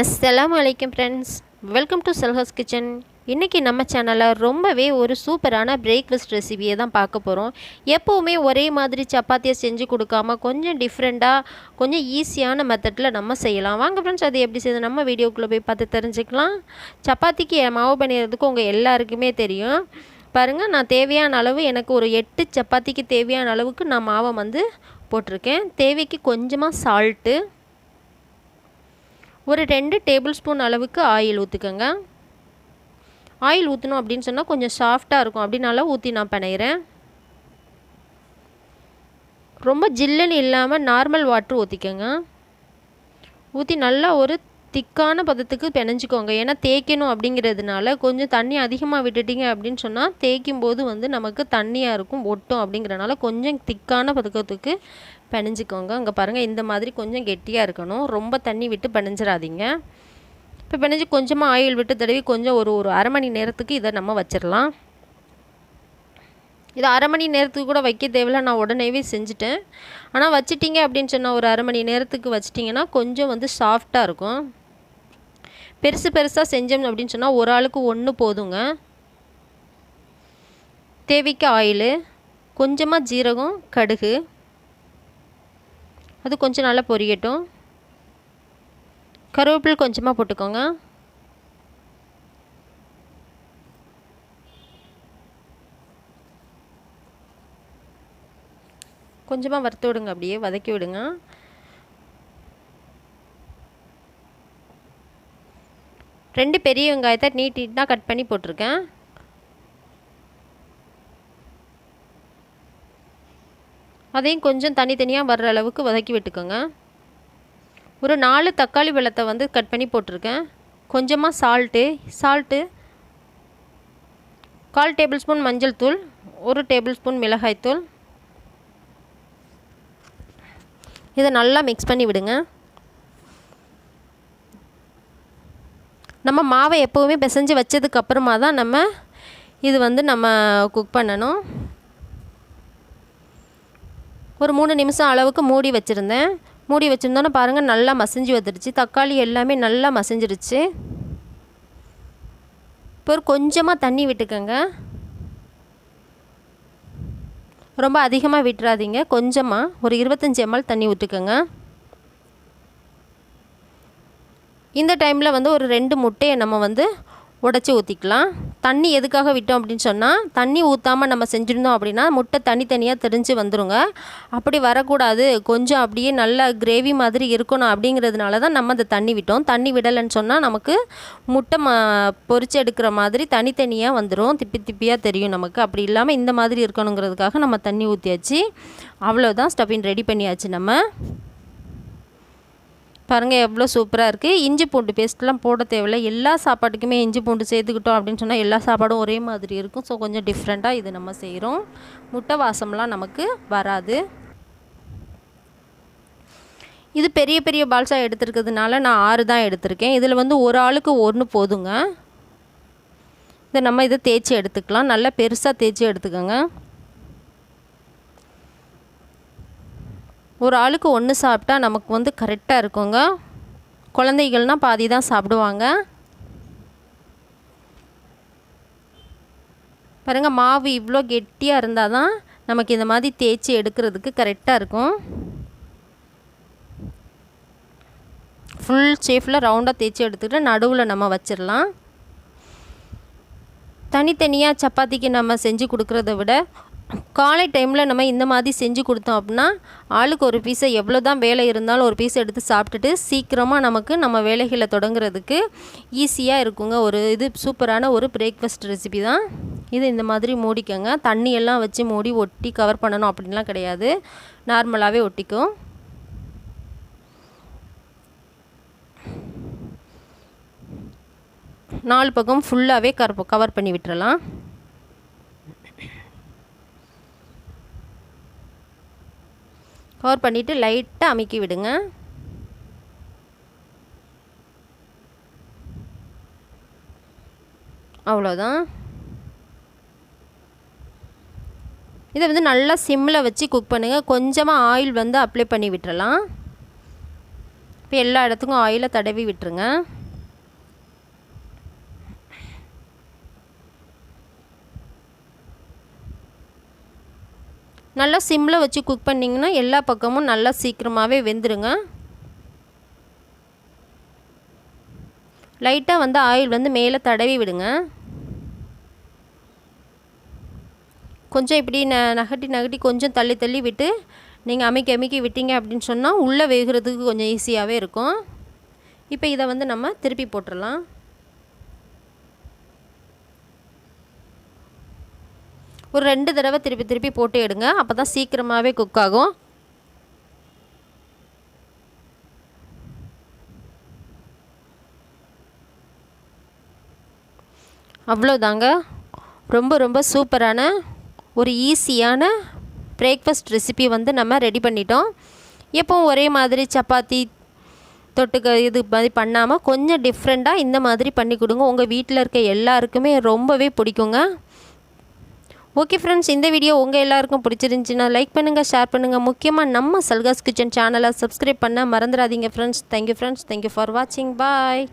அஸ்ஸலாமு அலைக்கும் friends, welcome to செல்ஹஸ் kitchen. இன்றைக்கி நம்ம சேனலில் ரொம்பவே ஒரு சூப்பரான பிரேக்ஃபாஸ்ட் ரெசிபியை தான் பார்க்க போகிறோம். எப்போவுமே ஒரே மாதிரி சப்பாத்தியை செஞ்சு கொடுக்காம கொஞ்சம் டிஃப்ரெண்ட்டாக, கொஞ்சம் ஈஸியான மெத்தடில் நம்ம செய்யலாம். வாங்க ஃப்ரெண்ட்ஸ், அது எப்படி செய்யுது நம்ம வீடியோக்குள்ளே போய் பார்த்து தெரிஞ்சுக்கலாம். சப்பாத்திக்கு மாவு பண்ணிடுறதுக்கு உங்கள் எல்லாருக்குமே தெரியும். பாருங்கள், நான் தேவையான அளவு, எனக்கு ஒரு 8 சப்பாத்திக்கு தேவையான அளவுக்கு நான் மாவை போட்டிருக்கேன். தேவைக்கு கொஞ்சமாக சால்ட்டு, ஒரு 2 டேபிள் ஸ்பூன் அளவுக்கு ஆயில் ஊற்றிக்கோங்க. ஆயில் ஊற்றணும் அப்படின்னு சொன்னால் கொஞ்சம் சாஃப்டாக இருக்கும், அப்படின்னால ஊற்றி நான் பிணைகிறேன். ரொம்ப ஜில்லுன்னு இல்லாமல் நார்மல் வாட்ரு ஊற்றிக்கோங்க. ஊற்றி நல்லா ஒரு திக்கான பதத்துக்கு பிணைஞ்சிக்கோங்க. ஏன்னா தேய்க்கணும் அப்படிங்கிறதுனால கொஞ்சம் தண்ணி அதிகமாக விட்டுட்டிங்க அப்படின்னு சொன்னால் தேய்க்கும் போது நமக்கு தண்ணியாக இருக்கும், ஒட்டும். அப்படிங்கிறனால கொஞ்சம் திக்கான பதத்துக்கு பிணைஞ்சிக்கோங்க. அங்கே பாருங்கள், இந்த மாதிரி கொஞ்சம் கெட்டியாக இருக்கணும், ரொம்ப தண்ணி விட்டு பிணைஞ்சிடாதீங்க. இப்போ பிணைஞ்சி கொஞ்சமாக ஆயில் விட்டு தடவி கொஞ்சம் ஒரு அரை மணி நேரத்துக்கு இதை நம்ம வச்சிடலாம். இது அரை மணி நேரத்துக்கு கூட வைக்க தேவையில்ல, நான் உடனேவே செஞ்சுட்டேன். ஆனால் வச்சிட்டிங்க அப்படின்னு சொன்னால் ஒரு அரை மணி நேரத்துக்கு வச்சிட்டிங்கன்னா கொஞ்சம் சாஃப்டாக இருக்கும். பெருசாக செஞ்சோம் அப்படின்னு சொன்னால் ஒரு ஆளுக்கு 1 போதுங்க. தேவைக்கு ஆயிலு, கொஞ்சமாக ஜீரகம், கடுகு, அது கொஞ்சம் நல்லா பொரியட்டும். கருவேப்பிலை கொஞ்சமாக போட்டுக்கோங்க. கொஞ்சமாக வறுத்து விடுங்க, அப்படியே வதக்கி விடுங்க. ரெண்டு பெரிய வெங்காயத்தை நீட்டாக கட் பண்ணி போட்டிருக்கேன். அதையும் கொஞ்சம் தனித்தனியாக வர்ற அளவுக்கு வதக்கி விட்டுக்கோங்க. ஒரு 4 தக்காளி பழத்தை கட் பண்ணி போட்டிருக்கேன். கொஞ்சமாக சால்ட்டு 1/4 டேபிள் ஸ்பூன் மஞ்சள் தூள், 1 டேபிள் ஸ்பூன் மிளகாய்த்தூள். இதை நல்லா மிக்ஸ் பண்ணி விடுங்க. நம்ம மாவை எப்போவுமே பிசைஞ்சு வச்சதுக்கப்புறமா தான் நம்ம இது நம்ம குக் பண்ணணும். ஒரு 3 நிமிஷம் அளவுக்கு மூடி வச்சுருந்தேன். மூடி வச்சுருந்தோன்னே பாருங்கள், நல்லா மசிஞ்சு வந்துடுச்சு. தக்காளி எல்லாமே நல்லா மசிஞ்சிருச்சு. இப்போ ஒரு கொஞ்சமாக தண்ணி விட்டுக்கோங்க. ரொம்ப அதிகமாக விட்டுறாதீங்க, கொஞ்சமாக ஒரு 25 ml தண்ணி விட்டுக்கோங்க. இந்த டைமில் ஒரு 2 முட்டையை நம்ம உடச்சி ஊற்றிக்கலாம். தண்ணி எதுக்காக விட்டோம் அப்படின்னு சொன்னால், தண்ணி ஊற்றாமல் நம்ம செஞ்சுருந்தோம் அப்படின்னா முட்டை தனித்தனியாக தெரிஞ்சு வந்துடுங்க. அப்படி வரக்கூடாது, கொஞ்சம் அப்படியே நல்லா கிரேவி மாதிரி இருக்கணும். அப்படிங்கிறதுனால தான் நம்ம அந்த தண்ணி விட்டோம். தண்ணி விடலைன்னு சொன்னால் நமக்கு முட்டை பொரிச்சு எடுக்கிற மாதிரி தனித்தனியாக வந்துடும், திப்பியாக தெரியும் நமக்கு. அப்படி இல்லாமல் இந்த மாதிரி இருக்கணுங்கிறதுக்காக நம்ம தண்ணி ஊற்றியாச்சு. அவ்வளோதான், ஸ்டஃபிங் ரெடி பண்ணியாச்சு. நம்ம பாருங்கள் எவ்வளோ சூப்பராக இருக்குது. இஞ்சி பூண்டு பேஸ்ட்லாம் போட தேவையில்லை. எல்லா சாப்பாட்டுக்குமே இஞ்சி பூண்டு சேர்த்துக்கிட்டோம் அப்படின்னு சொன்னால் எல்லா சாப்பாடும் ஒரே மாதிரி இருக்கும். ஸோ கொஞ்சம் டிஃப்ரெண்ட்டாக இது நம்ம செய்கிறோம். முட்டை வாசம்லாம் நமக்கு வராது. இது பெரிய பெரிய பால்ஸாக எடுத்துருக்கிறதுனால நான் 6 தான் எடுத்திருக்கேன். இதில் ஒரு ஆளுக்கு 1 போதுங்க. இதை நம்ம தேய்ச்சி எடுத்துக்கலாம். நல்லா பெருசாக தேய்ச்சி எடுத்துக்கோங்க. ஒரு ஆளுக்கு 1 சாப்பிட்டா நமக்கு கரெக்டாக இருக்குங்க. குழந்தைகள்னால் பாதி தான் சாப்பிடுவாங்க. பாருங்கள், மாவு இவ்வளோ கெட்டியாக இருந்தால் தான் நமக்கு இந்த மாதிரி தேய்ச்சி எடுக்கிறதுக்கு கரெக்டாக இருக்கும். ஃபுல் ஷேப்பில் ரவுண்டாக தேய்ச்சி எடுத்துக்கிட்டு நடுவில் நம்ம வச்சிடலாம். தனித்தனியாக சப்பாத்திக்கு நம்ம செஞ்சு கொடுக்குறத விட காலை டைமில் நம்ம இந்த மாதிரி செஞ்சு கொடுத்தோம் அப்படின்னா ஆளுக்கு ஒரு பீஸை, எவ்வளோ தான் வேலை இருந்தாலும் ஒரு பீஸ் எடுத்து சாப்பிட்டுட்டு சீக்கிரமாக நம்ம வேலைகளை தொடங்குறதுக்கு ஈஸியாக இருக்குங்க. இது சூப்பரான ஒரு பிரேக்ஃபாஸ்ட் ரெசிபி தான் இது. இந்த மாதிரி மூடிக்கோங்க. தண்ணியெல்லாம் வச்சு மூடி ஒட்டி கவர் பண்ணணும் அப்படின்லாம் கிடையாது, நார்மலாகவே ஒட்டிக்கும். நாலு பக்கம் ஃபுல்லாகவே கவர் பண்ணி விட்டுறலாம். கவர் பண்ணிவிட்டு லைட்டாக அமுக்கி விடுங்க. அவ்வளோதான். இதை நல்லா சிம்மில் வச்சு குக் பண்ணுங்கள். கொஞ்சமாக ஆயில் அப்ளை பண்ணி விட்டுறலாம். இப்போ எல்லா இடத்துக்கும் ஆயிலை தடவி விட்டுருங்க. நல்லா சிம்மில் வச்சு குக் பண்ணிங்கன்னா எல்லா பக்கமும் நல்லா சீக்கிரமாகவே வெந்துடுங்க. லைட்டாக வந்து ஆயில் வந்து மேலே தடவி விடுங்க. கொஞ்சம் இப்படி நகட்டி கொஞ்சம் தள்ளி தள்ளி விட்டு நீங்கள் அமுக்கி விட்டீங்க அப்படின்னு சொன்னால் உள்ளே வேகிறதுக்கு கொஞ்சம் ஈஸியாகவே இருக்கும். இப்போ இதை வந்து நம்ம திருப்பி போட்டுடலாம். ஒரு 2 தடவை திருப்பி போட்டு எடுங்க. அப்போ தான் சீக்கிரமாகவே குக் ஆகும். அவ்வளோதாங்க. ரொம்ப சூப்பரான ஒரு ஈஸியான பிரேக்ஃபாஸ்ட் ரெசிபி வந்து நம்ம ரெடி பண்ணிட்டோம். எப்போவும் ஒரே மாதிரி சப்பாத்தி தொட்டுக்க இது மாதிரி பண்ணாமல் கொஞ்சம் டிஃப்ரெண்ட்டாக இந்த மாதிரி பண்ணி கொடுங்க. உங்கள் வீட்டில் இருக்க எல்லாருக்குமே ரொம்பவே பிடிக்குங்க. ஓகே ஃப்ரெண்ட்ஸ், இந்த வீடியோ உங்கள் எல்லாருக்கும் பிடிச்சிருந்துச்சின்னா லைக் பண்ணுங்கள், ஷேர் பண்ணுங்கள். முக்கியமாக நம்ம சல்ஹாஸ் கிச்சன் சேனலை சப்ஸ்கிரைப் பண்ண மறந்துடாதீங்க friends. Thank you friends. Thank you for வாட்சிங். பாய்.